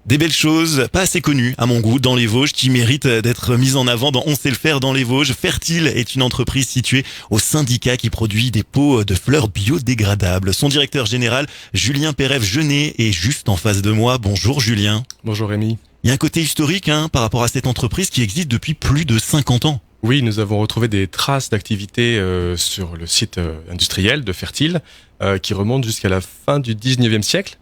Des belles choses, pas assez connues à mon goût, dans les Vosges, qui méritent d'être mises en avant dans On sait le faire dans les Vosges. Fertile est une entreprise située au syndicat qui produit des pots de fleurs biodégradables. Son directeur général, Julien Perrève-Jeunet, est juste en face de moi. Bonjour Julien. Bonjour Rémi. Il y a un côté historique par rapport à cette entreprise qui existe depuis plus de 50 ans. Oui, nous avons retrouvé des traces d'activité sur le site industriel de Fertile qui remontent jusqu'à la fin du 19e siècle.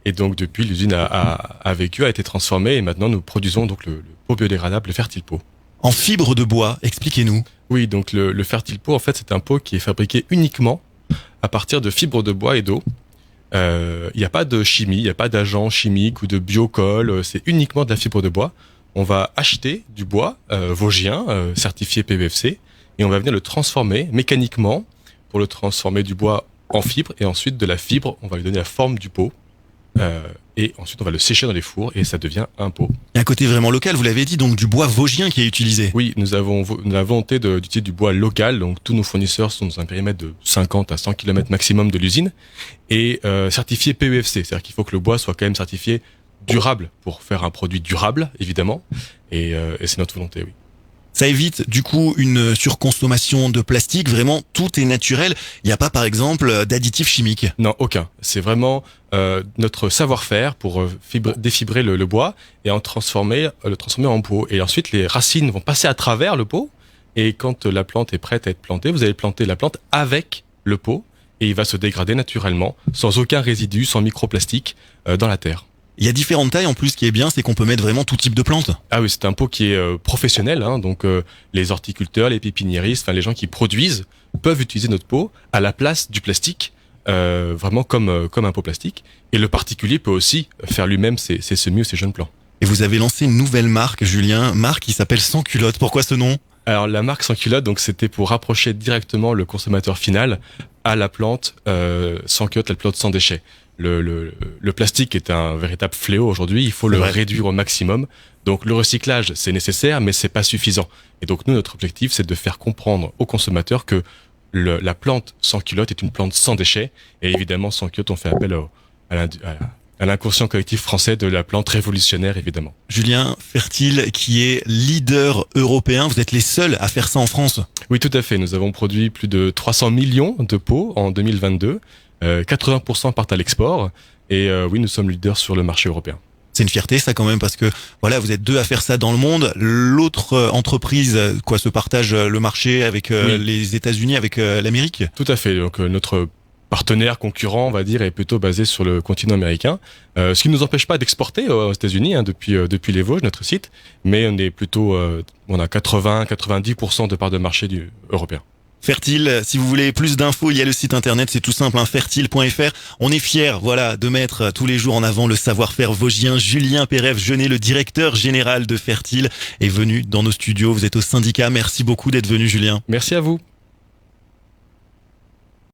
Et donc depuis, l'usine a vécu, a été transformée et maintenant nous produisons donc le pot biodégradable, le Fertile Pot. En fibre de bois, expliquez-nous. Oui, donc le Fertile Pot, en fait, c'est un pot qui est fabriqué uniquement à partir de fibres de bois et d'eau. Il n'y a pas de chimie, il n'y a pas d'agent chimique ou de biocolle, c'est uniquement de la fibre de bois. On va acheter du bois vosgien, certifié PEFC, et on va venir le transformer mécaniquement pour le transformer du bois en fibre, et ensuite de la fibre, on va lui donner la forme du pot. Et ensuite on va le sécher dans les fours et ça devient un pot. Il y a un côté vraiment local, vous l'avez dit, donc du bois vosgien qui est utilisé. Oui, nous avons la volonté d'utiliser du bois local, donc tous nos fournisseurs sont dans un périmètre de 50 à 100 km maximum de l'usine et certifié PEFC, c'est-à-dire qu'il faut que le bois soit quand même certifié durable pour faire un produit durable, évidemment, et c'est notre volonté, oui. Ça évite du coup une surconsommation de plastique, vraiment tout est naturel. Il n'y a pas par exemple d'additifs chimiques. Non, aucun. C'est vraiment notre savoir-faire pour défibrer le bois et le transformer en pot. Et ensuite les racines vont passer à travers le pot et quand la plante est prête à être plantée, vous allez planter la plante avec le pot et il va se dégrader naturellement, sans aucun résidu, sans microplastique dans la terre. Il y a différentes tailles en plus, ce qui est bien, c'est qu'on peut mettre vraiment tout type de plantes. Ah oui, c'est un pot qui est professionnel, donc les horticulteurs, les pépiniéristes, enfin les gens qui produisent peuvent utiliser notre pot à la place du plastique, vraiment comme un pot plastique. Et le particulier peut aussi faire lui-même ses semis ou ses jeunes plants. Et vous avez lancé une nouvelle marque, Julien, marque qui s'appelle Sans Culotte. Pourquoi ce nom ? Alors la marque Sans Culotte, donc c'était pour rapprocher directement le consommateur final à la plante sans culotte, la plante sans déchets. Le plastique est un véritable fléau aujourd'hui, il faut le réduire au maximum. Donc le recyclage, c'est nécessaire, mais c'est pas suffisant. Et donc nous, notre objectif, c'est de faire comprendre aux consommateurs que la plante sans culotte est une plante sans déchets. Et évidemment, sans culotte, on fait appel à l'inconscient collectif français de la plante révolutionnaire, évidemment. Julien, Fertile, qui est leader européen, vous êtes les seuls à faire ça en France. Oui, tout à fait. Nous avons produit plus de 300 millions de pots en 2022. 80% partent à l'export et oui, nous sommes leaders sur le marché européen. C'est une fierté ça quand même parce que voilà, vous êtes deux à faire ça dans le monde. L'autre entreprise se partage le marché avec les États-Unis, avec l'Amérique. Tout à fait. Donc notre partenaire concurrent, on va dire, est plutôt basé sur le continent américain, ce qui ne nous empêche pas d'exporter aux États-Unis depuis les Vosges, notre site, mais on est plutôt on a 80-90% de part de marché européen. Fertile, si vous voulez plus d'infos, il y a le site internet, c'est tout simple, fertile.fr. On est fiers, de mettre tous les jours en avant le savoir-faire vosgien. Julien Perrève-Jeunet, le directeur général de Fertile, est venu dans nos studios. Vous êtes au syndicat. Merci beaucoup d'être venu, Julien. Merci à vous.